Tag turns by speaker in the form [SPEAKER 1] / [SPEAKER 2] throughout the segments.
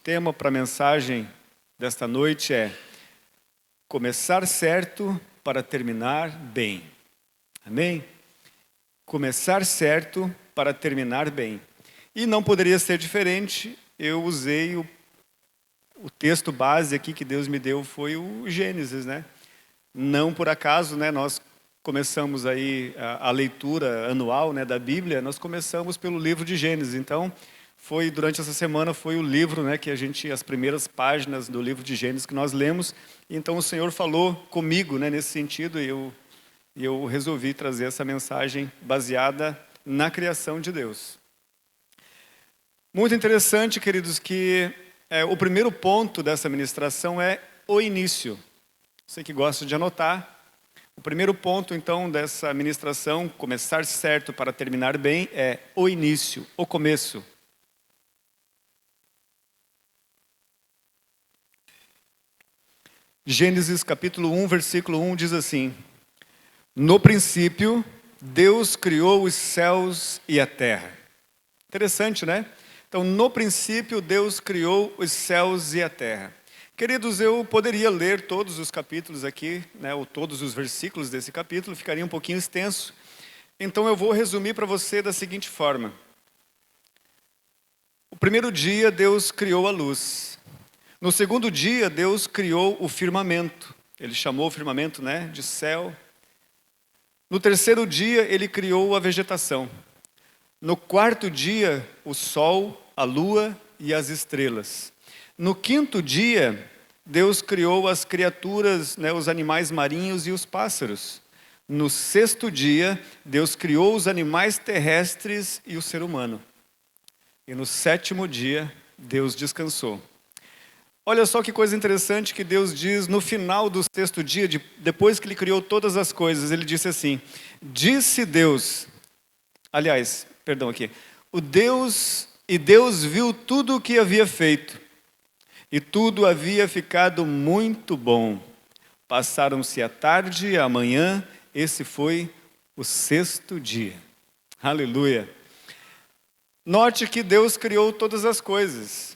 [SPEAKER 1] tema para a mensagem desta noite é começar certo para terminar bem. Amém? Começar certo para terminar bem. E não poderia ser diferente, eu usei o texto base aqui que Deus me deu, foi o Gênesis, né? Não por acaso, né, nós começamos aí a leitura anual, né, da Bíblia, nós começamos pelo livro de Gênesis. Então, durante essa semana foi o livro, né, as primeiras páginas do livro de Gênesis que nós lemos. Então o Senhor falou comigo, né, nesse sentido, e eu resolvi trazer essa mensagem baseada na criação de Deus. Muito interessante, queridos, que o primeiro ponto dessa ministração é o início. Você que gosta de anotar, o primeiro ponto, então, dessa ministração, começar certo para terminar bem, é o início, o começo. Gênesis capítulo 1, versículo 1 diz assim: no princípio, Deus criou os céus e a terra. Interessante, né? Então, no princípio, Deus criou os céus e a terra. Queridos, eu poderia ler todos os capítulos aqui, né, ou todos os versículos desse capítulo, ficaria um pouquinho extenso. Então, eu vou resumir para você da seguinte forma. O primeiro dia, Deus criou a luz. No segundo dia, Deus criou o firmamento. Ele chamou o firmamento, né, de céu. No terceiro dia, Ele criou a vegetação. No quarto dia, o sol, a lua e as estrelas. No quinto dia, Deus criou as criaturas, né, os animais marinhos e os pássaros. No sexto dia, Deus criou os animais terrestres e o ser humano. E no sétimo dia, Deus descansou. Olha só que coisa interessante que Deus diz no final do sexto dia, depois que Ele criou todas as coisas, Ele disse assim: disse Deus, Deus viu tudo o que havia feito, e tudo havia ficado muito bom. Passaram-se a tarde e a manhã, esse foi o sexto dia. Aleluia! Note que Deus criou todas as coisas.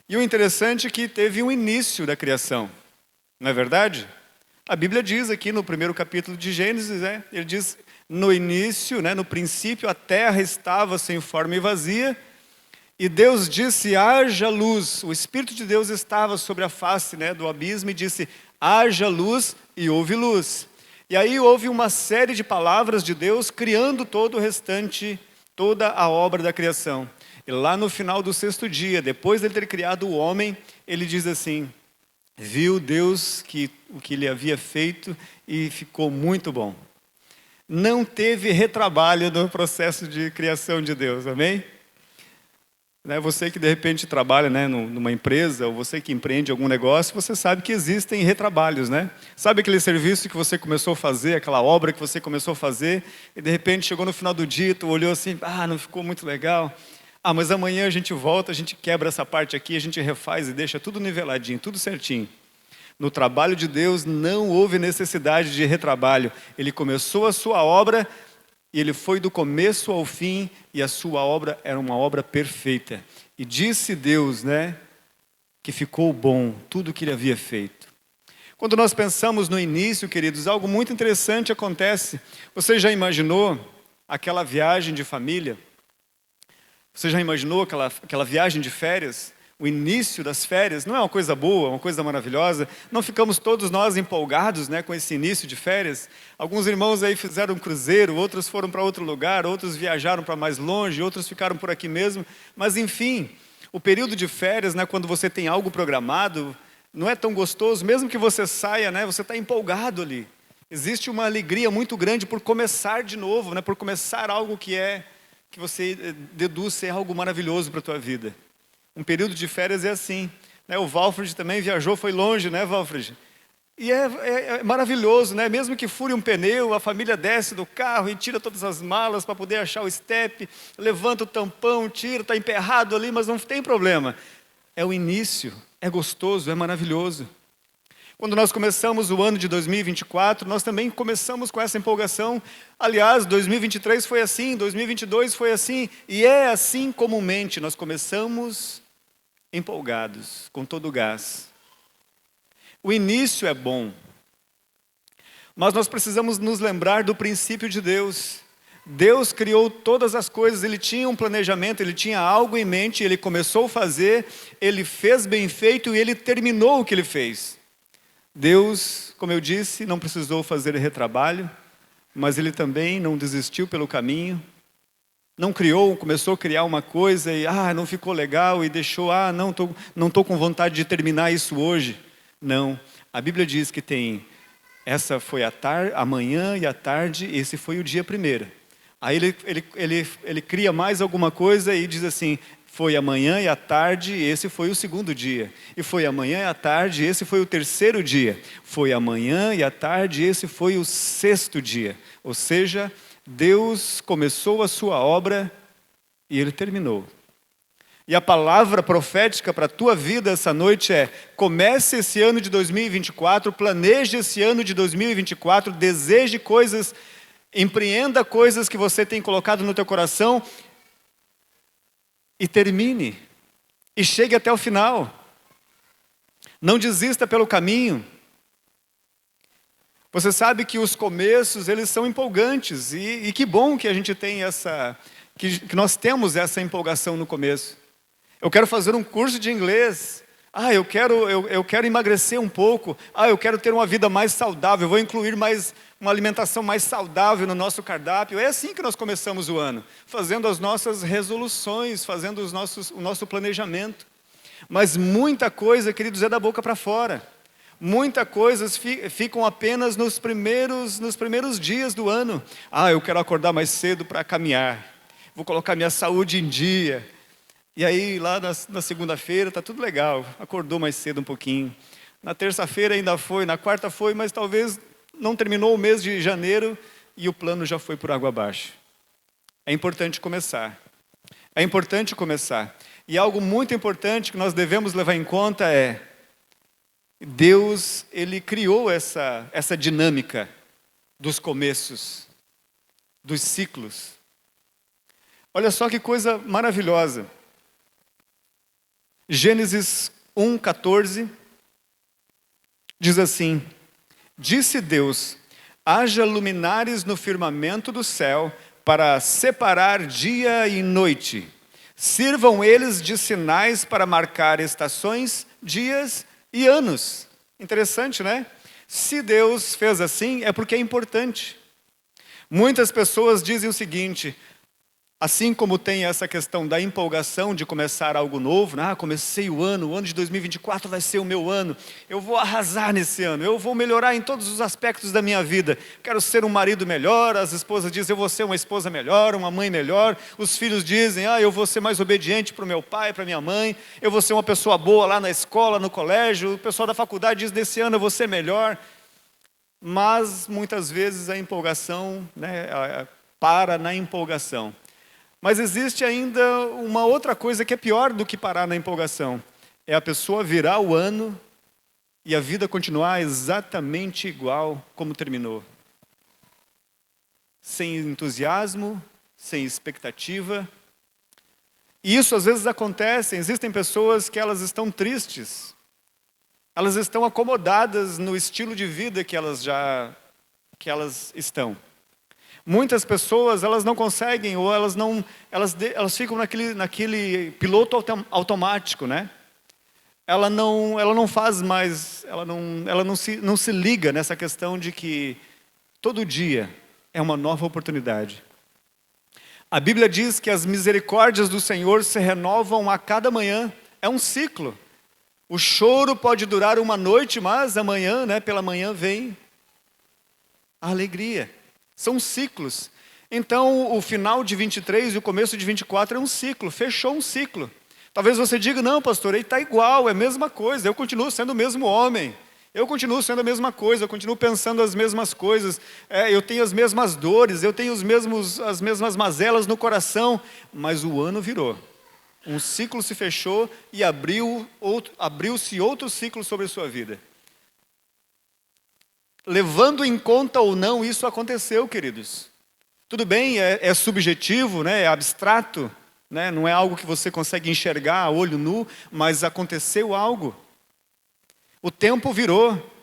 [SPEAKER 1] E o interessante é que teve um início da criação, não é verdade? A Bíblia diz aqui no primeiro capítulo de Gênesis, ele diz, no início, no princípio, a terra estava sem forma e vazia, e Deus disse, haja luz. O Espírito de Deus estava sobre a face do abismo e disse, haja luz, e houve luz. E aí houve uma série de palavras de Deus criando todo o restante, toda a obra da criação. E lá no final do sexto dia, depois de ele ter criado o homem, ele diz assim, viu Deus o que ele havia feito e ficou muito bom. Não teve retrabalho no processo de criação de Deus, amém? Você que de repente trabalha numa empresa, ou você que empreende algum negócio, você sabe que existem retrabalhos, né? Sabe aquele serviço que você começou a fazer, aquela obra que você começou a fazer, e de repente chegou no final do dia, tu olhou assim, não ficou muito legal. Mas amanhã a gente volta, a gente quebra essa parte aqui, a gente refaz e deixa tudo niveladinho, tudo certinho. No trabalho de Deus não houve necessidade de retrabalho. Ele começou a sua obra e ele foi do começo ao fim e a sua obra era uma obra perfeita. E disse Deus, que ficou bom tudo que ele havia feito. Quando nós pensamos no início, queridos, algo muito interessante acontece. Você já imaginou aquela viagem de família? Você já imaginou aquela viagem de férias? O início das férias não é uma coisa boa, uma coisa maravilhosa? Não ficamos todos nós empolgados com esse início de férias? Alguns irmãos aí fizeram um cruzeiro, outros foram para outro lugar, outros viajaram para mais longe, outros ficaram por aqui mesmo. Mas enfim, o período de férias, quando você tem algo programado, não é tão gostoso, mesmo que você saia, você está empolgado ali. Existe uma alegria muito grande por começar de novo, por começar algo que você deduz ser algo maravilhoso para a tua vida. Um período de férias é assim. O Valfred também viajou, foi longe, Valfred? E é maravilhoso, mesmo que fure um pneu, a família desce do carro e tira todas as malas para poder achar o estepe, levanta o tampão, tira, está emperrado ali, mas não tem problema. É o início, é gostoso, é maravilhoso. Quando nós começamos o ano de 2024, nós também começamos com essa empolgação. Aliás, 2023 foi assim, 2022 foi assim, e é assim comumente. Nós começamos empolgados, com todo o gás. O início é bom, mas nós precisamos nos lembrar do princípio de Deus. Deus criou todas as coisas, Ele tinha um planejamento, Ele tinha algo em mente, Ele começou a fazer, Ele fez bem feito e Ele terminou o que Ele fez. Deus, como eu disse, não precisou fazer retrabalho, mas Ele também não desistiu pelo caminho. Não começou a criar uma coisa e não ficou legal e deixou, não tô com vontade de terminar isso hoje. Não, a Bíblia diz que essa foi a manhã e a tarde, esse foi o dia primeiro. Aí ele cria mais alguma coisa e diz assim, foi a manhã e a tarde, esse foi o segundo dia. E foi a manhã e a tarde, esse foi o terceiro dia. Foi a manhã e a tarde, esse foi o sexto dia. Ou seja, Deus começou a sua obra e Ele terminou. E a palavra profética para a tua vida essa noite é: comece esse ano de 2024, planeje esse ano de 2024, deseje coisas, empreenda coisas que você tem colocado no teu coração e termine, e chegue até o final. Não desista pelo caminho. Você sabe que os começos, eles são empolgantes, e que bom que a gente tem que nós temos essa empolgação no começo. Eu quero fazer um curso de inglês. Eu quero emagrecer um pouco. Eu quero ter uma vida mais saudável. Eu vou incluir uma alimentação mais saudável no nosso cardápio. É assim que nós começamos o ano, fazendo as nossas resoluções, fazendo o nosso planejamento. Mas muita coisa, queridos, é da boca para fora. Muitas coisas ficam apenas nos primeiros dias do ano. Eu quero acordar mais cedo para caminhar. Vou colocar minha saúde em dia. E aí, lá na segunda-feira, está tudo legal. Acordou mais cedo um pouquinho. Na terça-feira ainda foi, na quarta foi, mas talvez não terminou o mês de janeiro e o plano já foi por água abaixo. É importante começar. É importante começar. E algo muito importante que nós devemos levar em conta é: Deus, Ele criou essa dinâmica dos começos, dos ciclos. Olha só que coisa maravilhosa. Gênesis 1:14 diz assim: disse Deus, haja luminares no firmamento do céu para separar dia e noite. Sirvam eles de sinais para marcar estações, dias e anos. Interessante, né? Se Deus fez assim, é porque é importante. Muitas pessoas dizem o seguinte: assim como tem essa questão da empolgação de começar algo novo, comecei o ano de 2024 vai ser o meu ano, eu vou arrasar nesse ano, eu vou melhorar em todos os aspectos da minha vida, quero ser um marido melhor, as esposas dizem, eu vou ser uma esposa melhor, uma mãe melhor, os filhos dizem, eu vou ser mais obediente para o meu pai, para a minha mãe, eu vou ser uma pessoa boa lá na escola, no colégio, o pessoal da faculdade diz, nesse ano eu vou ser melhor, mas muitas vezes a empolgação, para na empolgação. Mas existe ainda uma outra coisa que é pior do que parar na empolgação. É a pessoa virar o ano e a vida continuar exatamente igual como terminou. Sem entusiasmo, sem expectativa. E isso às vezes acontece, existem pessoas que elas estão tristes. Elas estão acomodadas no estilo de vida que elas estão. Muitas pessoas, elas não conseguem, ou elas ficam naquele piloto automático, né? Ela não faz mais, ela não se liga nessa questão de que todo dia é uma nova oportunidade. A Bíblia diz que as misericórdias do Senhor se renovam a cada manhã, é um ciclo. O choro pode durar uma noite, mas amanhã, pela manhã vem a alegria. São ciclos. Então, o final de 23 e o começo de 24 é um ciclo, fechou um ciclo. Talvez você diga, não pastor, ele está igual, é a mesma coisa, eu continuo sendo o mesmo homem, eu continuo sendo a mesma coisa, eu continuo pensando as mesmas coisas, eu tenho as mesmas dores, eu tenho as mesmas mazelas no coração, mas o ano virou. Um ciclo se fechou e abriu-se outro ciclo sobre a sua vida. Levando em conta ou não, isso aconteceu, queridos. Tudo bem, é subjetivo, é abstrato, né? Não é algo que você consegue enxergar a olho nu, mas aconteceu algo. O tempo virou.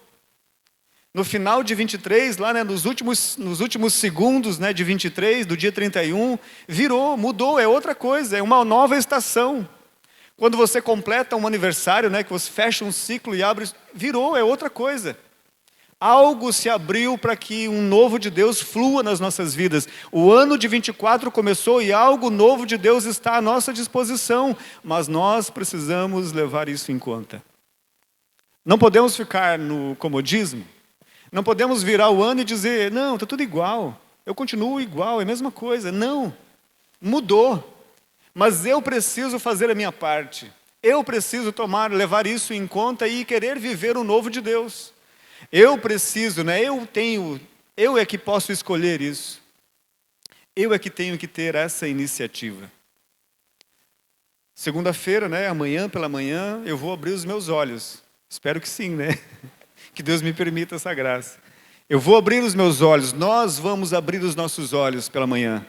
[SPEAKER 1] No final de 23, lá, né, nos últimos segundos, né, de 23, do dia 31, virou, mudou, é outra coisa, é uma nova estação. Quando você completa um aniversário, né, que você fecha um ciclo e abre, virou, é outra coisa. Algo se abriu para que um novo de Deus flua nas nossas vidas. O ano de 24 começou e algo novo de Deus está à nossa disposição, mas nós precisamos levar isso em conta. Não podemos ficar no comodismo. Não podemos virar o ano e dizer, não, está tudo igual, eu continuo igual, é a mesma coisa. Não, mudou, mas eu preciso fazer a minha parte. Eu preciso levar isso em conta e querer viver o novo de Deus. Eu preciso, né? Eu é que posso escolher isso. Eu é que tenho que ter essa iniciativa. Segunda-feira, né? Amanhã pela manhã, eu vou abrir os meus olhos. Espero que sim, né? Que Deus me permita essa graça. Eu vou abrir os meus olhos, nós vamos abrir os nossos olhos pela manhã.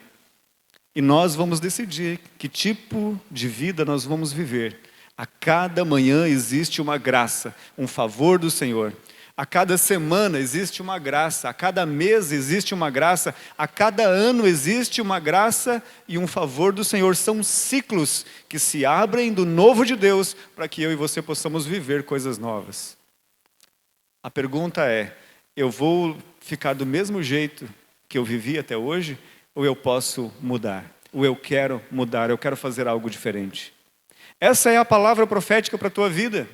[SPEAKER 1] E nós vamos decidir que tipo de vida nós vamos viver. A cada manhã existe uma graça, um favor do Senhor. A cada semana existe uma graça, a cada mês existe uma graça, a cada ano existe uma graça e um favor do Senhor. São ciclos que se abrem do novo de Deus para que eu e você possamos viver coisas novas. A pergunta é, eu vou ficar do mesmo jeito que eu vivi até hoje, ou eu posso mudar? Ou eu quero mudar, eu quero fazer algo diferente? Essa é a palavra profética para a tua vida.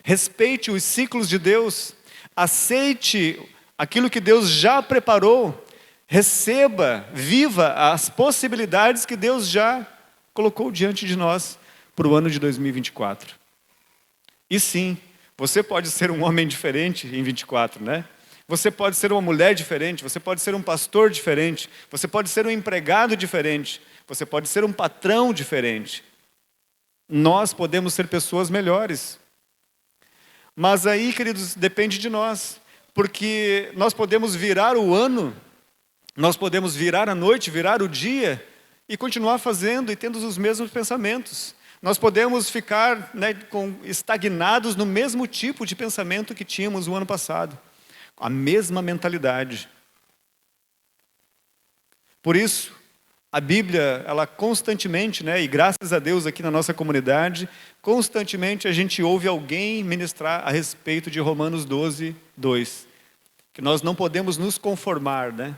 [SPEAKER 1] Respeite os ciclos de Deus, aceite aquilo que Deus já preparou, receba, viva as possibilidades que Deus já colocou diante de nós para o ano de 2024. E sim, você pode ser um homem diferente em 24, né? Você pode ser uma mulher diferente, você pode ser um pastor diferente, você pode ser um empregado diferente, você pode ser um patrão diferente. Nós podemos ser pessoas melhores. Mas aí, queridos, depende de nós, porque nós podemos virar o ano, nós podemos virar a noite, virar o dia e continuar fazendo e tendo os mesmos pensamentos. Nós podemos ficar, né, estagnados no mesmo tipo de pensamento que tínhamos o ano passado. A mesma mentalidade. Por isso, a Bíblia, ela constantemente, né, e graças a Deus aqui na nossa comunidade, constantemente a gente ouve alguém ministrar a respeito de Romanos 12, 2. Que nós não podemos nos conformar, né?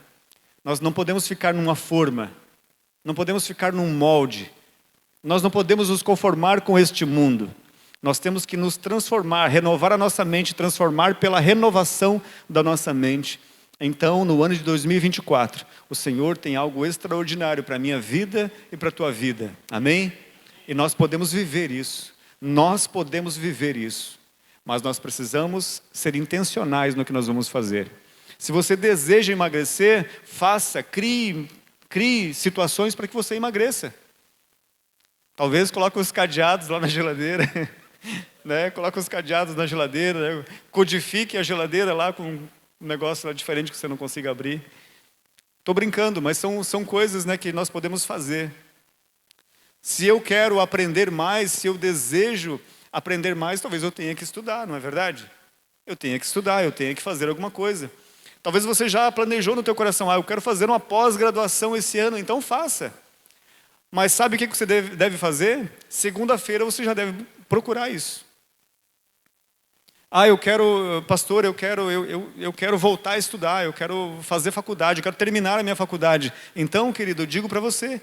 [SPEAKER 1] Nós não podemos ficar numa forma, não podemos ficar num molde. Nós não podemos nos conformar com este mundo. Nós temos que nos transformar, renovar a nossa mente, transformar pela renovação da nossa mente. Então, no ano de 2024, o Senhor tem algo extraordinário para a minha vida e para a tua vida. Amém? E nós podemos viver isso. Nós podemos viver isso. Mas nós precisamos ser intencionais no que nós vamos fazer. Se você deseja emagrecer, crie situações para que você emagreça. Talvez coloque os cadeados lá na geladeira, né? Coloque os cadeados na geladeira, né? Codifique a geladeira lá com um negócio lá diferente que você não consiga abrir. Estou brincando, mas são coisas, né, que nós podemos fazer. Se eu quero aprender mais, se eu desejo aprender mais, talvez eu tenha que estudar, não é verdade? Eu tenha que estudar, eu tenha que fazer alguma coisa. Talvez você já planejou no teu coração, eu quero fazer uma pós-graduação esse ano, então faça. Mas sabe o que você deve fazer? Segunda-feira você já deve procurar isso. Eu quero, pastor, eu quero voltar a estudar, eu quero fazer faculdade, eu quero terminar a minha faculdade. Então, querido, eu digo para você,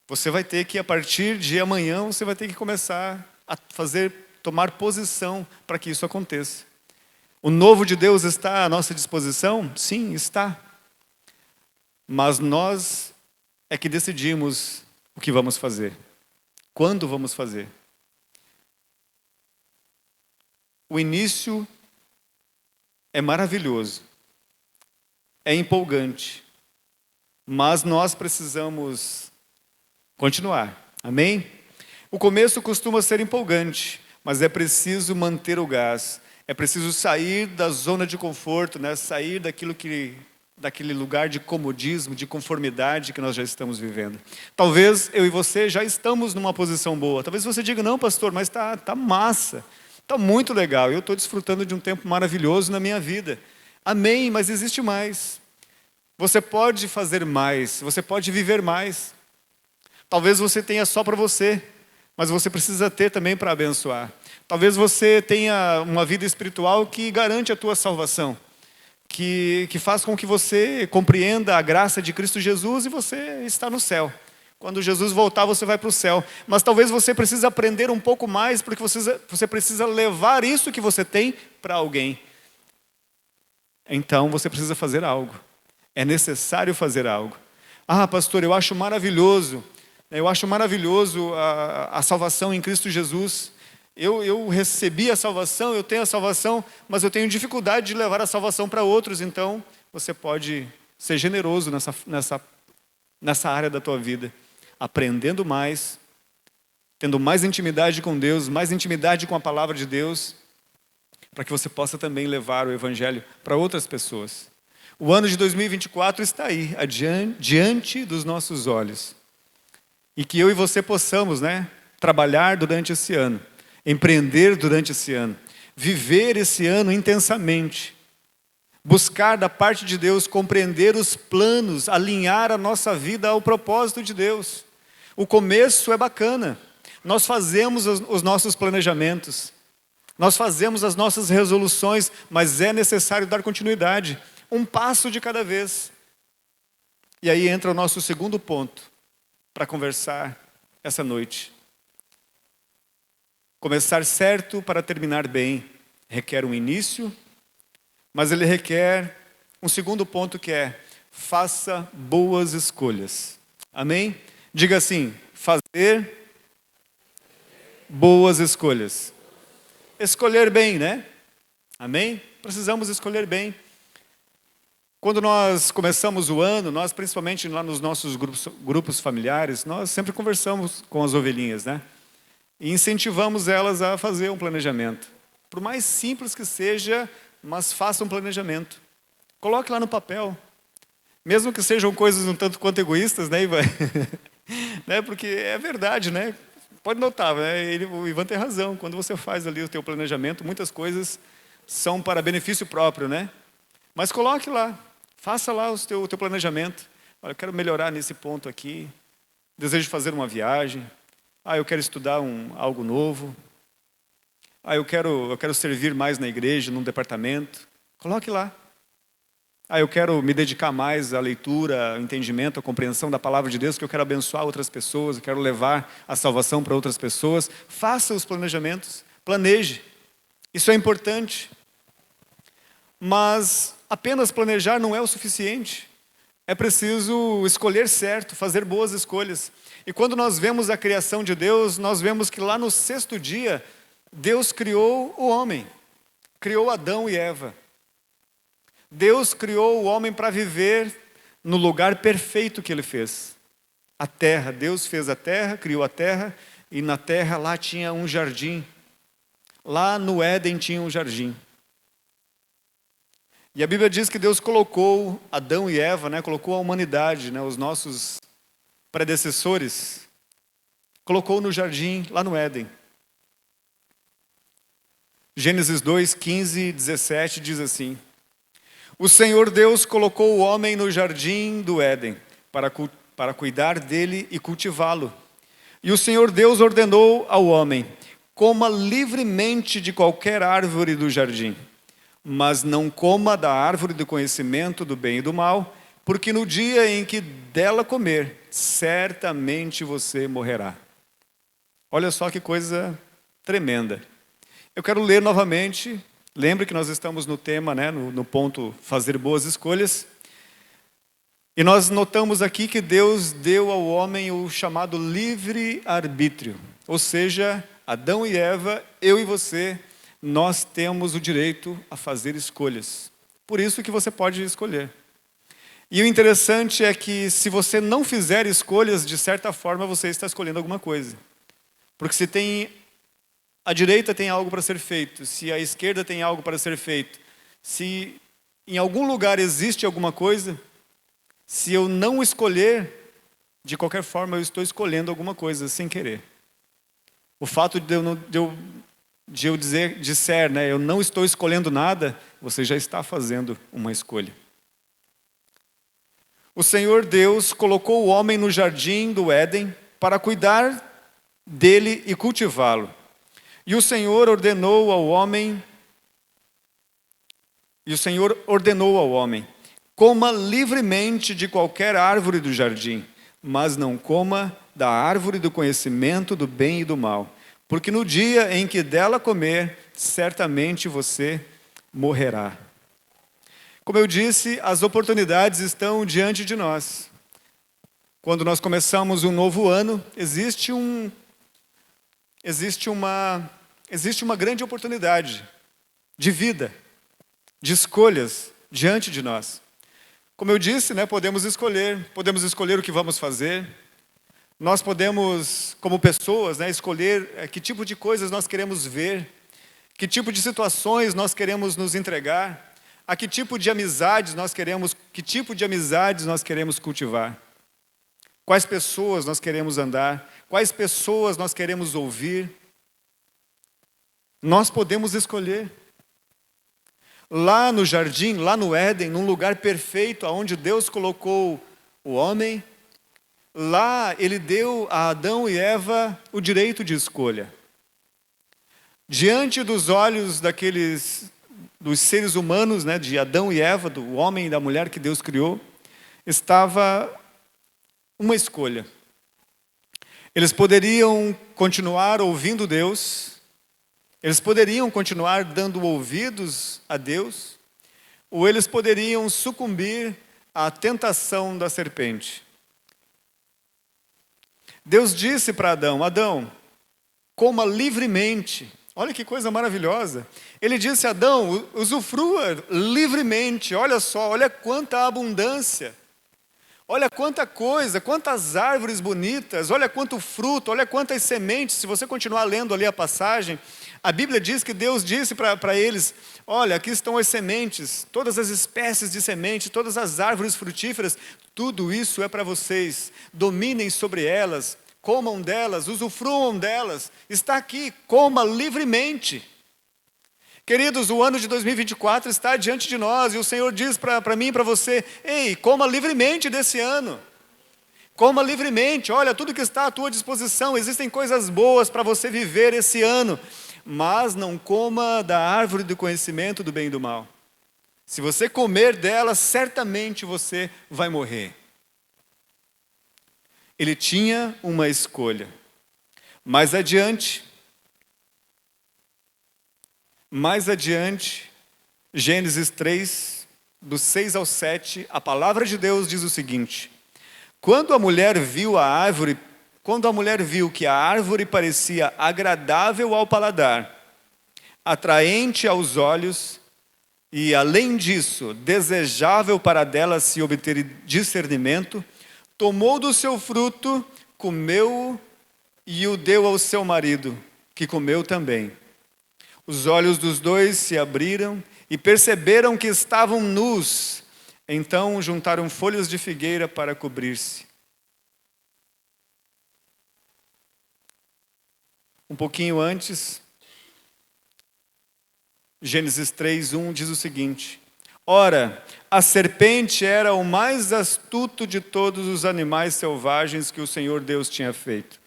[SPEAKER 1] você vai ter que, a partir de amanhã, você vai ter que começar a tomar posição para que isso aconteça. O novo de Deus está à nossa disposição? Sim, está. Mas nós é que decidimos o que vamos fazer. Quando vamos fazer? O início é maravilhoso, é empolgante, mas nós precisamos continuar, amém? O começo costuma ser empolgante, mas é preciso manter o gás, é preciso sair da zona de conforto, né? Sair daquilo que daquele lugar de comodismo, de conformidade que nós já estamos vivendo. Talvez eu e você já estamos numa posição boa. Talvez você diga, não, pastor, mas tá massa, tá muito legal. Eu estou desfrutando de um tempo maravilhoso na minha vida. Amém, mas existe mais. Você pode fazer mais, você pode viver mais. Talvez você tenha só para você, mas você precisa ter também para abençoar. Talvez você tenha uma vida espiritual que garante a tua salvação, que faz com que você compreenda a graça de Cristo Jesus e você está no céu. Quando Jesus voltar, você vai para o céu. Mas talvez você precise aprender um pouco mais, porque você precisa levar isso que você tem para alguém. Então você precisa fazer algo. É necessário fazer algo. Ah, pastor, eu acho maravilhoso a salvação em Cristo Jesus. Eu recebi a salvação, eu tenho a salvação, mas eu tenho dificuldade de levar a salvação para outros. Então, você pode ser generoso nessa área da tua vida, aprendendo mais, tendo mais intimidade com Deus, mais intimidade com a palavra de Deus, para que você possa também levar o Evangelho para outras pessoas. O ano de 2024 está aí, diante dos nossos olhos. E que eu e você possamos, trabalhar durante esse ano, empreender durante esse ano, viver esse ano intensamente, buscar da parte de Deus compreender os planos, alinhar a nossa vida ao propósito de Deus. O começo é bacana, nós fazemos os nossos planejamentos, nós fazemos as nossas resoluções, mas é necessário dar continuidade, um passo de cada vez. E aí entra o nosso segundo ponto para conversar essa noite. Começar certo para terminar bem requer um início, mas ele requer um segundo ponto, que é: faça boas escolhas. Amém? Diga assim: fazer boas escolhas. Escolher bem, Amém? Precisamos escolher bem. Quando nós começamos o ano, nós principalmente lá nos nossos grupos familiares, nós sempre conversamos com as ovelhinhas, E incentivamos elas a fazer um planejamento. Por mais simples que seja, mas faça um planejamento. Coloque lá no papel. Mesmo que sejam coisas um tanto quanto egoístas, Ivan? Porque é verdade, Pode notar, o Ivan tem razão. Quando você faz ali o teu planejamento, muitas coisas são para benefício próprio, Mas coloque lá. Faça lá o teu planejamento. Olha, eu quero melhorar nesse ponto aqui. Desejo fazer uma viagem. Eu quero estudar algo novo. Eu quero servir mais na igreja, num departamento. Coloque lá. Eu quero me dedicar mais à leitura, ao entendimento, à compreensão da palavra de Deus, que eu quero abençoar outras pessoas, eu quero levar a salvação para outras pessoas. Faça os planejamentos, planeje. Isso é importante. Mas apenas planejar não é o suficiente. É preciso escolher certo, fazer boas escolhas. E quando nós vemos a criação de Deus, nós vemos que lá no 6º dia, Deus criou o homem. Criou Adão e Eva. Deus criou o homem para viver no lugar perfeito que Ele fez. A terra, Deus fez a terra, criou a terra, e na terra lá tinha um jardim. Lá no Éden tinha um jardim. E a Bíblia diz que Deus colocou Adão e Eva, colocou a humanidade, os nossos predecessores, colocou no jardim, lá no Éden. Gênesis 2, 15 e 17 diz assim: o Senhor Deus colocou o homem no jardim do Éden, para cuidar dele e cultivá-lo. E o Senhor Deus ordenou ao homem: coma livremente de qualquer árvore do jardim, mas não coma da árvore do conhecimento do bem e do mal, porque no dia em que dela comer, certamente você morrerá. Olha só que coisa tremenda. Eu quero ler novamente. Lembre que nós estamos no tema, no ponto fazer boas escolhas. E nós notamos aqui que Deus deu ao homem o chamado livre-arbítrio. Ou seja, Adão e Eva, eu e você, nós temos o direito a fazer escolhas. Por isso que você pode escolher. E o interessante é que se você não fizer escolhas, de certa forma você está escolhendo alguma coisa. Porque se a direita tem algo para ser feito, se a esquerda tem algo para ser feito, se em algum lugar existe alguma coisa, se eu não escolher, de qualquer forma eu estou escolhendo alguma coisa sem querer. O fato de eu disser, né, eu não estou escolhendo nada, você já está fazendo uma escolha. O Senhor Deus colocou o homem no jardim do Éden para cuidar dele e cultivá-lo. E o Senhor ordenou ao homem, coma livremente de qualquer árvore do jardim, mas não coma da árvore do conhecimento do bem e do mal, porque no dia em que dela comer, certamente você morrerá. Como eu disse, as oportunidades estão diante de nós. Quando nós começamos um novo ano, existe uma grande oportunidade de vida, de escolhas diante de nós. Como eu disse, né, podemos escolher o que vamos fazer. Nós podemos, como pessoas, né, escolher que tipo de coisas nós queremos ver, que tipo de situações nós queremos nos entregar, a que tipo de amizades nós queremos cultivar. Quais pessoas nós queremos andar, quais pessoas nós queremos ouvir. Nós podemos escolher. Lá no jardim, lá no Éden, num lugar perfeito, onde Deus colocou o homem, lá Ele deu a Adão e Eva o direito de escolha. Diante dos olhos dos seres humanos, né, de Adão e Eva, do homem e da mulher que Deus criou, estava uma escolha. Eles poderiam continuar ouvindo Deus, eles poderiam continuar dando ouvidos a Deus, ou eles poderiam sucumbir à tentação da serpente. Deus disse para Adão: Adão, coma livremente. Olha que coisa maravilhosa. Ele disse a Adão: usufrua livremente. Olha só, olha quanta abundância. Olha quanta coisa, quantas árvores bonitas, olha quanto fruto, olha quantas sementes. Se você continuar lendo ali a passagem, a Bíblia diz que Deus disse para eles: olha, aqui estão as sementes, todas as espécies de semente, todas as árvores frutíferas, tudo isso é para vocês. Dominem sobre elas, comam delas, usufruam delas. Está aqui, coma livremente. Queridos, o ano de 2024 está diante de nós e o Senhor diz para mim e para você: ei, coma livremente desse ano. Coma livremente, olha, tudo que está à tua disposição, existem coisas boas para você viver esse ano, mas não coma da árvore do conhecimento do bem e do mal. Se você comer dela, certamente você vai morrer. Ele tinha uma escolha. Mais adiante, Gênesis 3, do 6 ao 7, a palavra de Deus diz o seguinte: Quando a mulher viu que a árvore parecia agradável ao paladar, atraente aos olhos, e além disso, desejável para dela se obter discernimento, tomou do seu fruto, comeu e o deu ao seu marido, que comeu também. Os olhos dos dois se abriram e perceberam que estavam nus. Então juntaram folhas de figueira para cobrir-se. Um pouquinho antes, Gênesis 3:1 diz o seguinte: Ora, a serpente era o mais astuto de todos os animais selvagens que o Senhor Deus tinha feito.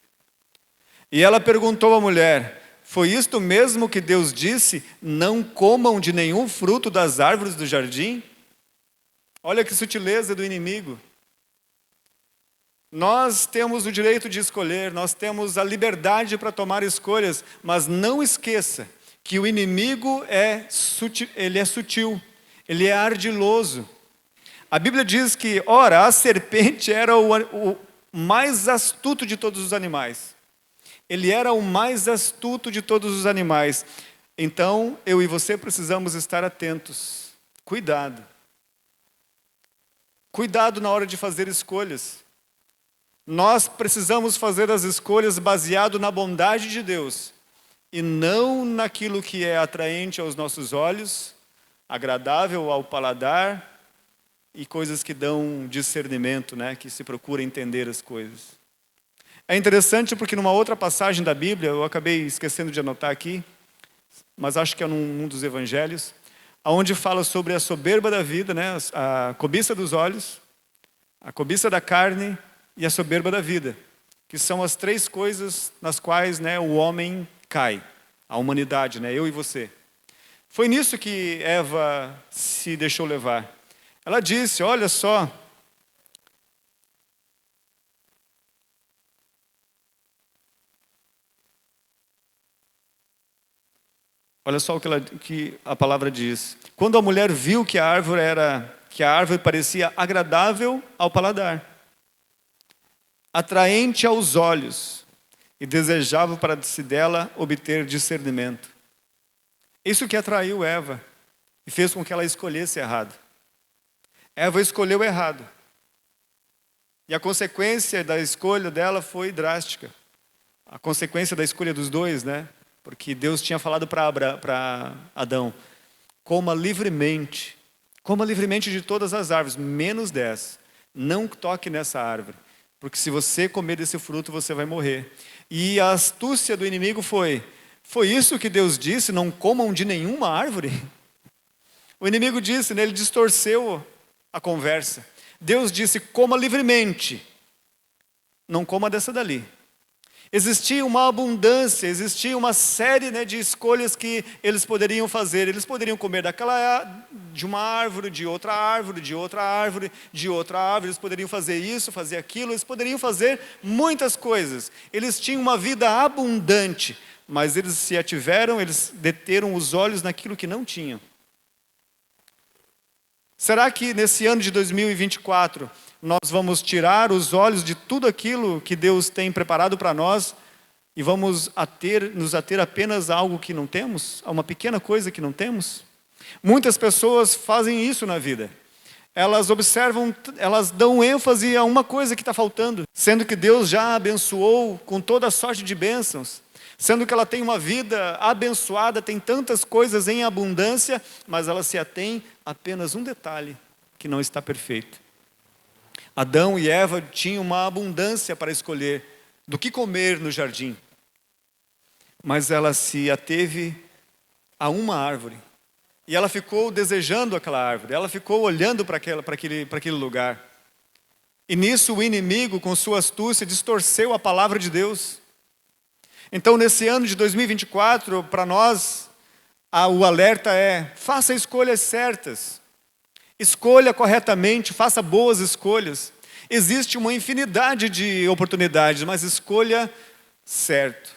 [SPEAKER 1] E ela perguntou à mulher: foi isto mesmo que Deus disse, não comam de nenhum fruto das árvores do jardim? Olha que sutileza do inimigo. Nós temos o direito de escolher, nós temos a liberdade para tomar escolhas, mas não esqueça que o inimigo é sutil, ele é ardiloso. A Bíblia diz que, ora, a serpente era o mais astuto de todos os animais. Ele era o mais astuto de todos os animais. Então, eu e você precisamos estar atentos. Cuidado. Cuidado na hora de fazer escolhas. Nós precisamos fazer as escolhas baseado na bondade de Deus e não naquilo que é atraente aos nossos olhos, agradável ao paladar e coisas que dão discernimento, né? Que se procura entender as coisas. É interessante porque numa outra passagem da Bíblia, eu acabei esquecendo de anotar aqui, mas acho que é num dos evangelhos, onde fala sobre a soberba da vida, né? A cobiça dos olhos, a cobiça da carne e a soberba da vida, que são as três coisas nas quais, né, o homem cai, a humanidade, né, eu e você. Foi nisso que Eva se deixou levar. Ela disse, olha só, o que a palavra diz. Quando a mulher viu que a árvore parecia agradável ao paladar, atraente aos olhos, e desejava para si dela obter discernimento. Isso que atraiu Eva e fez com que ela escolhesse errado. Eva escolheu errado. E a consequência da escolha dela foi drástica. A consequência da escolha dos dois, né? Porque Deus tinha falado para Adão, coma livremente de todas as árvores, menos dessa. Não toque nessa árvore, porque se você comer desse fruto, você vai morrer. E a astúcia do inimigo foi isso que Deus disse, não comam de nenhuma árvore? O inimigo disse, né, ele distorceu a conversa. Deus disse, coma livremente, não coma dessa dali. Existia uma abundância, existia uma série, né, de escolhas que eles poderiam fazer. Eles poderiam comer de uma árvore, de outra árvore, de outra árvore, de outra árvore. Eles poderiam fazer isso, fazer aquilo. Eles poderiam fazer muitas coisas. Eles tinham uma vida abundante, mas eles se ativeram, eles deteram os olhos naquilo que não tinham. Será que nesse ano de 2024... nós vamos tirar os olhos de tudo aquilo que Deus tem preparado para nós e vamos nos ater apenas a algo que não temos? A uma pequena coisa que não temos? Muitas pessoas fazem isso na vida. Elas observam, elas dão ênfase a uma coisa que está faltando, sendo que Deus já abençoou com toda a sorte de bênçãos, sendo que ela tem uma vida abençoada, tem tantas coisas em abundância, mas ela se atém a apenas um detalhe que não está perfeito. Adão e Eva tinham uma abundância para escolher do que comer no jardim. Mas ela se ateve a uma árvore. E ela ficou desejando aquela árvore. Ela ficou olhando para aquele lugar. E nisso o inimigo, com sua astúcia, distorceu a palavra de Deus. Então, nesse ano de 2024, para nós, o alerta é: faça escolhas certas. Escolha corretamente, faça boas escolhas. Existe uma infinidade de oportunidades, mas escolha certo.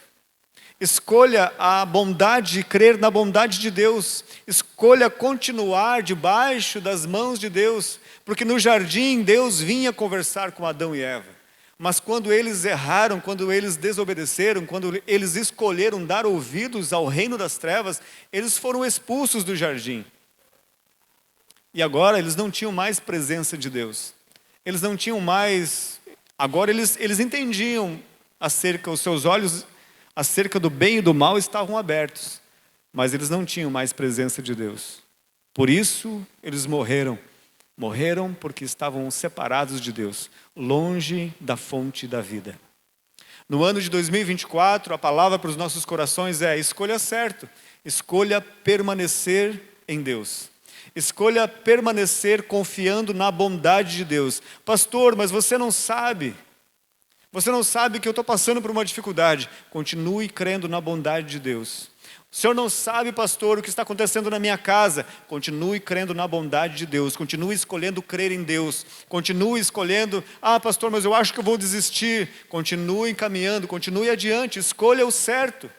[SPEAKER 1] Escolha a bondade, crer na bondade de Deus. Escolha continuar debaixo das mãos de Deus. Porque no jardim Deus vinha conversar com Adão e Eva. Mas quando eles erraram, quando eles desobedeceram, quando eles escolheram dar ouvidos ao reino das trevas, eles foram expulsos do jardim. E agora eles não tinham mais presença de Deus. Eles não tinham mais... Agora eles entendiam os seus olhos acerca do bem e do mal estavam abertos. Mas eles não tinham mais presença de Deus. Por isso eles morreram. Morreram porque estavam separados de Deus, longe da fonte da vida. No ano de 2024, a palavra para os nossos corações é: escolha certo. Escolha permanecer em Deus. Escolha permanecer confiando na bondade de Deus. Pastor, mas você não sabe. Você não sabe que eu estou passando por uma dificuldade. Continue crendo na bondade de Deus. O senhor não sabe, pastor, o que está acontecendo na minha casa. Continue crendo na bondade de Deus. Continue escolhendo crer em Deus. Continue escolhendo, pastor, mas eu acho que eu vou desistir. Continue caminhando, continue adiante. Escolha o certo.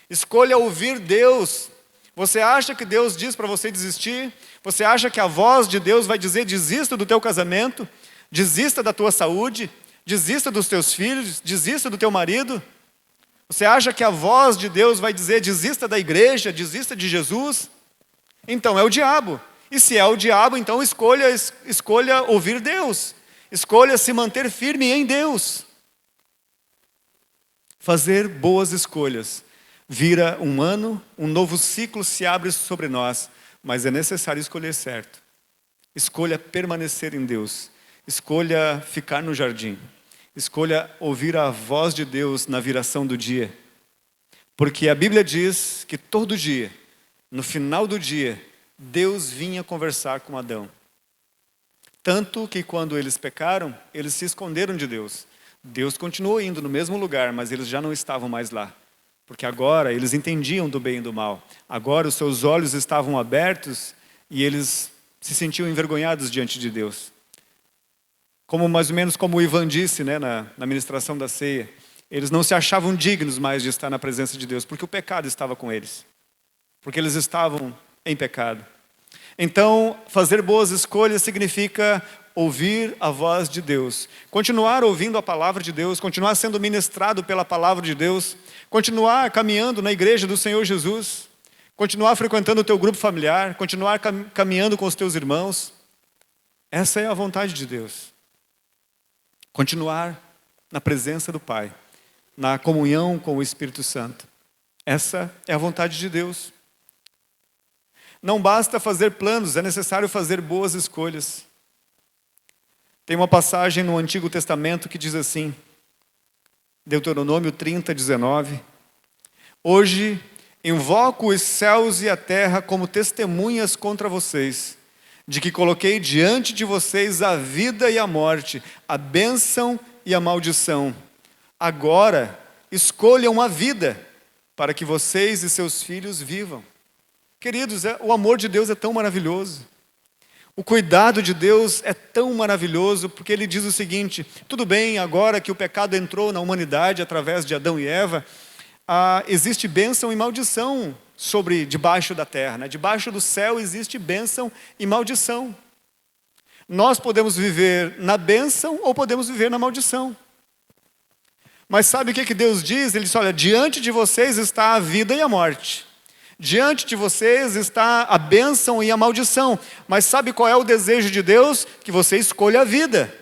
[SPEAKER 1] Escolha ouvir Deus. Você acha que Deus diz para você desistir? Você acha que a voz de Deus vai dizer: desista do teu casamento? Desista da tua saúde? Desista dos teus filhos? Desista do teu marido? Você acha que a voz de Deus vai dizer: desista da igreja? Desista de Jesus? Então é o diabo. E se é o diabo, então escolha ouvir Deus. Escolha se manter firme em Deus. Fazer boas escolhas. Vira um ano, um novo ciclo se abre sobre nós. mas é necessário escolher certo. Escolha permanecer em Deus. Escolha ficar no jardim. Escolha ouvir a voz de Deus na viração do dia. Porque a Bíblia diz que todo dia, no final do dia, Deus vinha conversar com Adão. Tanto que quando eles pecaram, eles se esconderam de Deus. Deus continuou indo no mesmo lugar, mas eles já não estavam mais lá. Porque agora eles entendiam do bem e do mal. Agora os seus olhos estavam abertos e eles se sentiam envergonhados diante de Deus. Mais ou menos como o Ivan disse, né, na ministração da ceia. Eles não se achavam dignos mais de estar na presença de Deus, porque o pecado estava com eles. Porque eles estavam em pecado. Então, fazer boas escolhas significa ouvir a voz de Deus. Continuar ouvindo a palavra de Deus, continuar sendo ministrado pela palavra de Deus, continuar caminhando na igreja do Senhor Jesus, continuar frequentando o teu grupo familiar, continuar caminhando com os teus irmãos. Essa é a vontade de Deus. Continuar na presença do Pai, na comunhão com o Espírito Santo. Essa é a vontade de Deus. Não basta fazer planos, é necessário fazer boas escolhas. Tem uma passagem no Antigo Testamento que diz assim, Deuteronômio 30, 19. Hoje invoco os céus e a terra como testemunhas contra vocês, de que coloquei diante de vocês a vida e a morte, a bênção e a maldição. Agora, escolham a vida, para que vocês e seus filhos vivam. Queridos, o amor de Deus é tão maravilhoso. O cuidado de Deus é tão maravilhoso, porque Ele diz o seguinte, tudo bem, agora que o pecado entrou na humanidade através de Adão e Eva, existe bênção e maldição debaixo da terra, né? Debaixo do céu existe bênção e maldição. Nós podemos viver na bênção ou podemos viver na maldição. Mas sabe o que Deus diz? Ele diz, olha, diante de vocês está a vida e a morte. Diante de vocês está a bênção e a maldição. Mas sabe qual é o desejo de Deus? Que você escolha a vida.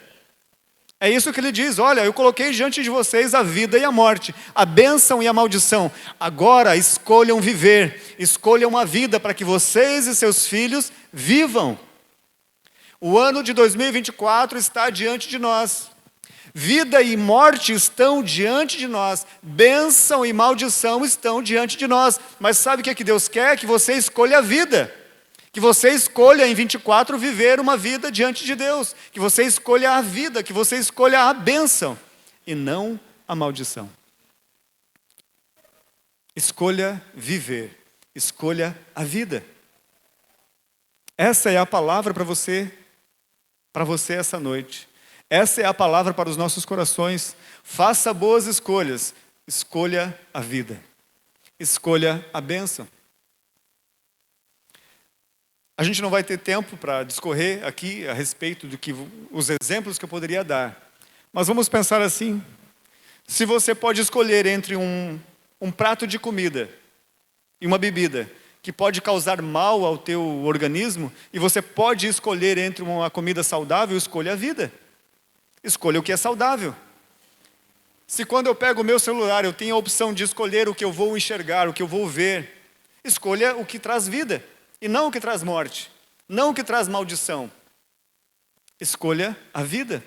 [SPEAKER 1] É isso que Ele diz, olha, eu coloquei diante de vocês a vida e a morte, a bênção e a maldição. Agora escolham viver, escolham a vida para que vocês e seus filhos vivam. O ano de 2024 está diante de nós. Vida e morte estão diante de nós. Bênção e maldição estão diante de nós. Mas sabe o que Deus quer? Que você escolha a vida. Que você escolha em 24 viver uma vida diante de Deus. Que você escolha a vida, que você escolha a bênção e não a maldição. Escolha viver, escolha a vida. Essa é a palavra para você essa noite. Essa é a palavra para os nossos corações. Faça boas escolhas, escolha a vida, escolha a bênção. A gente não vai ter tempo para discorrer aqui a respeito os exemplos que eu poderia dar. Mas vamos pensar assim. Se você pode escolher entre um prato de comida e uma bebida que pode causar mal ao teu organismo, e você pode escolher entre uma comida saudável, escolha a vida. Escolha o que é saudável. Se quando eu pego o meu celular, eu tenho a opção de escolher o que eu vou enxergar, o que eu vou ver, escolha o que traz vida. E não o que traz morte, não o que traz maldição. Escolha a vida.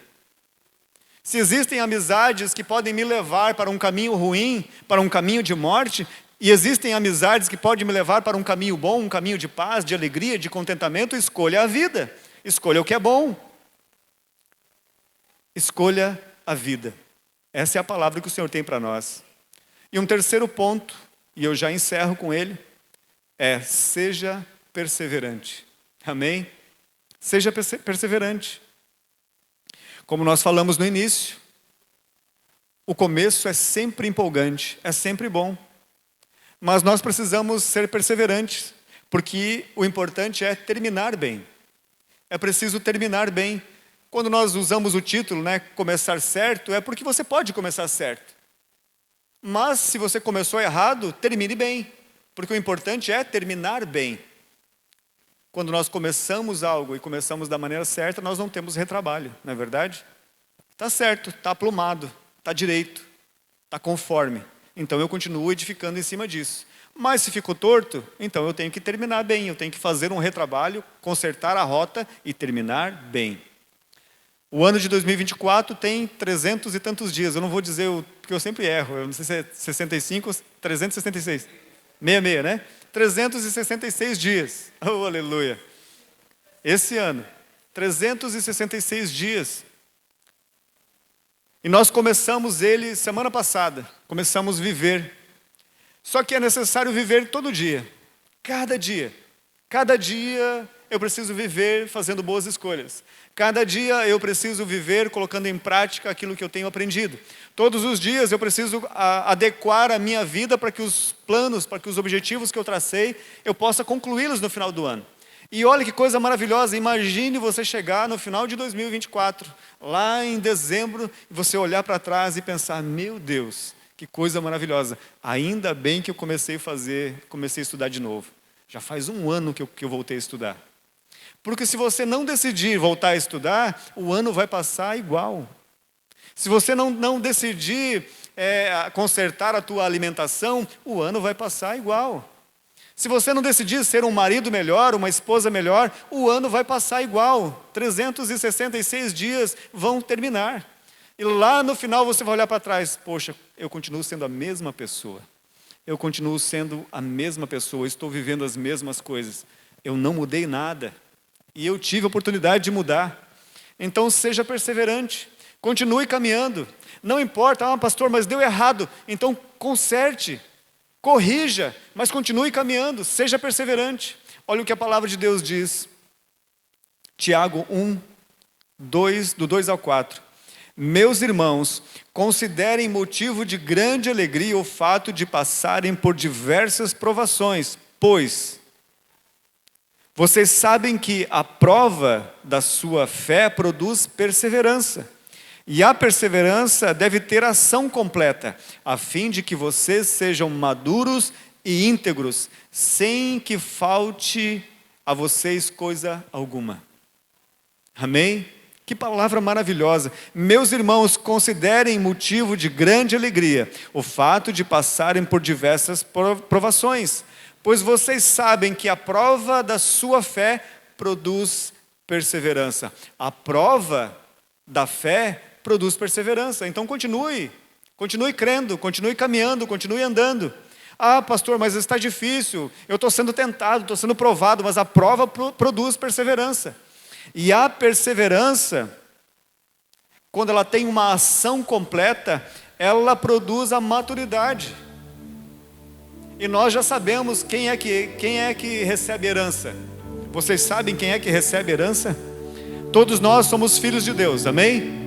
[SPEAKER 1] Se existem amizades que podem me levar para um caminho ruim, para um caminho de morte, e existem amizades que podem me levar para um caminho bom, um caminho de paz, de alegria, de contentamento, escolha a vida. Escolha o que é bom. Escolha a vida. Essa é a palavra que o Senhor tem para nós. E um terceiro ponto, e eu já encerro com ele, seja perseverante. Amém? Seja perseverante. Como nós falamos no início, o começo é sempre empolgante, é sempre bom. Mas nós precisamos ser perseverantes, porque o importante é terminar bem. É preciso terminar bem. Quando nós usamos o título, começar certo, é porque você pode começar certo. Mas se você começou errado, termine bem. Porque o importante é terminar bem. Quando nós começamos algo e começamos da maneira certa, nós não temos retrabalho, não é verdade? Está certo, está aplumado, está direito, está conforme. Então eu continuo edificando em cima disso. Mas se ficou torto, então eu tenho que terminar bem, eu tenho que fazer um retrabalho, consertar a rota e terminar bem. O ano de 2024 tem 300 e tantos dias, eu não vou dizer, porque eu sempre erro, eu não sei se é 65 ou 366. 66, né? 366 dias, oh aleluia. Esse ano, 366 dias. E nós começamos ele semana passada, começamos a viver. Só que é necessário viver todo dia, cada dia. Cada dia eu preciso viver fazendo boas escolhas. Cada dia eu preciso viver colocando em prática aquilo que eu tenho aprendido. Todos os dias eu preciso adequar a minha vida para que os planos, para que os objetivos que eu tracei, eu possa concluí-los no final do ano. E olha que coisa maravilhosa, imagine você chegar no final de 2024, lá em dezembro, você olhar para trás e pensar, meu Deus, que coisa maravilhosa, ainda bem que eu comecei a estudar de novo. Já faz um ano que eu voltei a estudar. Porque se você não decidir voltar a estudar, o ano vai passar igual. Se você não decidir consertar a tua alimentação, o ano vai passar igual. Se você não decidir ser um marido melhor, uma esposa melhor, o ano vai passar igual. 366 dias vão terminar. E lá no final você vai olhar para trás, poxa, eu continuo sendo a mesma pessoa. Eu continuo sendo a mesma pessoa, estou vivendo as mesmas coisas. Eu não mudei nada. E eu tive a oportunidade de mudar. Então seja perseverante, continue caminhando. Não importa, pastor, mas deu errado. Então conserte. Corrija, mas continue caminhando, seja perseverante. Olha o que a palavra de Deus diz. Tiago 1, 2, do 2 ao 4. Meus irmãos, considerem motivo de grande alegria o fato de passarem por diversas provações, pois vocês sabem que a prova da sua fé produz perseverança. E a perseverança deve ter ação completa, a fim de que vocês sejam maduros e íntegros, sem que falte a vocês coisa alguma. Amém? Que palavra maravilhosa. Meus irmãos, considerem motivo de grande alegria o fato de passarem por diversas provações, pois vocês sabem que a prova da sua fé produz perseverança. A prova da fé produz perseverança. Então continue crendo, continue caminhando, continue andando. Pastor, mas está difícil, eu estou sendo tentado, estou sendo provado, mas a prova produz perseverança. E a perseverança, quando ela tem uma ação completa, ela produz a maturidade. E nós já sabemos quem é que recebe herança. Vocês sabem quem é que recebe herança? Todos nós somos filhos de Deus, amém?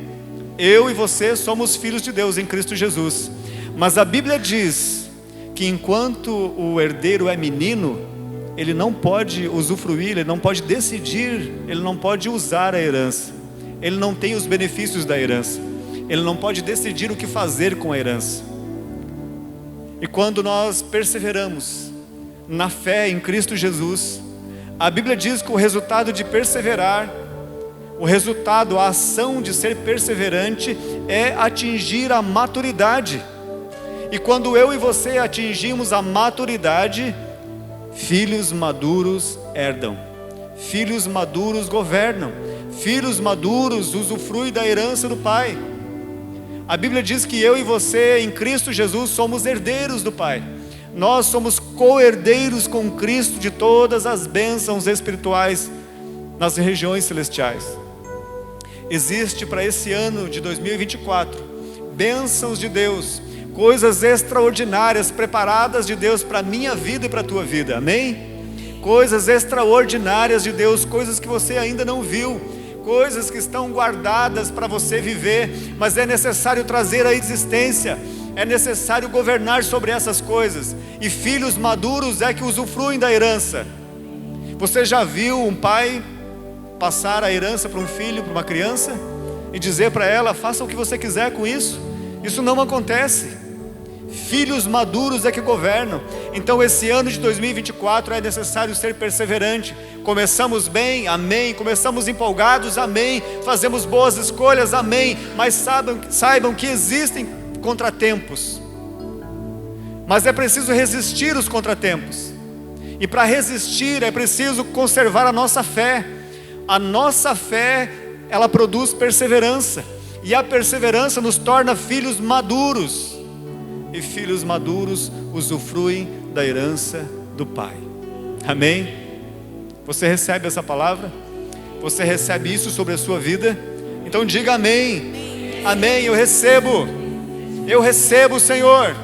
[SPEAKER 1] Eu e você somos filhos de Deus em Cristo Jesus. Mas a Bíblia diz que enquanto o herdeiro é menino, ele não pode usufruir, ele não pode decidir, ele não pode usar a herança. Ele não tem os benefícios da herança. Ele não pode decidir o que fazer com a herança. E quando nós perseveramos na fé em Cristo Jesus, a Bíblia diz que o resultado de perseverar, o resultado, a ação de ser perseverante é atingir a maturidade. E quando eu e você atingimos a maturidade, filhos maduros herdam, filhos maduros governam, filhos maduros usufruem da herança do Pai. A Bíblia diz que eu e você em Cristo Jesus somos herdeiros do Pai. Nós somos co-herdeiros com Cristo de todas as bênçãos espirituais nas regiões celestiais. Existe para esse ano de 2024 bênçãos de Deus, coisas extraordinárias preparadas de Deus para a minha vida e para a tua vida, amém? Coisas extraordinárias de Deus, coisas que você ainda não viu, coisas que estão guardadas para você viver, mas é necessário trazer à existência, é necessário governar sobre essas coisas, e filhos maduros é que usufruem da herança. Você já viu um pai passar a herança para um filho, para uma criança, e dizer para ela, faça o que você quiser com isso? Isso não acontece. Filhos maduros é que governam. Então esse ano de 2024 é necessário ser perseverante. Começamos bem, amém. Começamos empolgados, amém. Fazemos boas escolhas, amém. Mas saibam que existem contratempos. Mas é preciso resistir os contratempos. E para resistir é preciso conservar a nossa fé. A nossa fé, ela produz perseverança. E a perseverança nos torna filhos maduros. E filhos maduros usufruem da herança do Pai. Amém? Você recebe essa palavra? Você recebe isso sobre a sua vida? Então diga amém. Amém, eu recebo. Eu recebo, Senhor.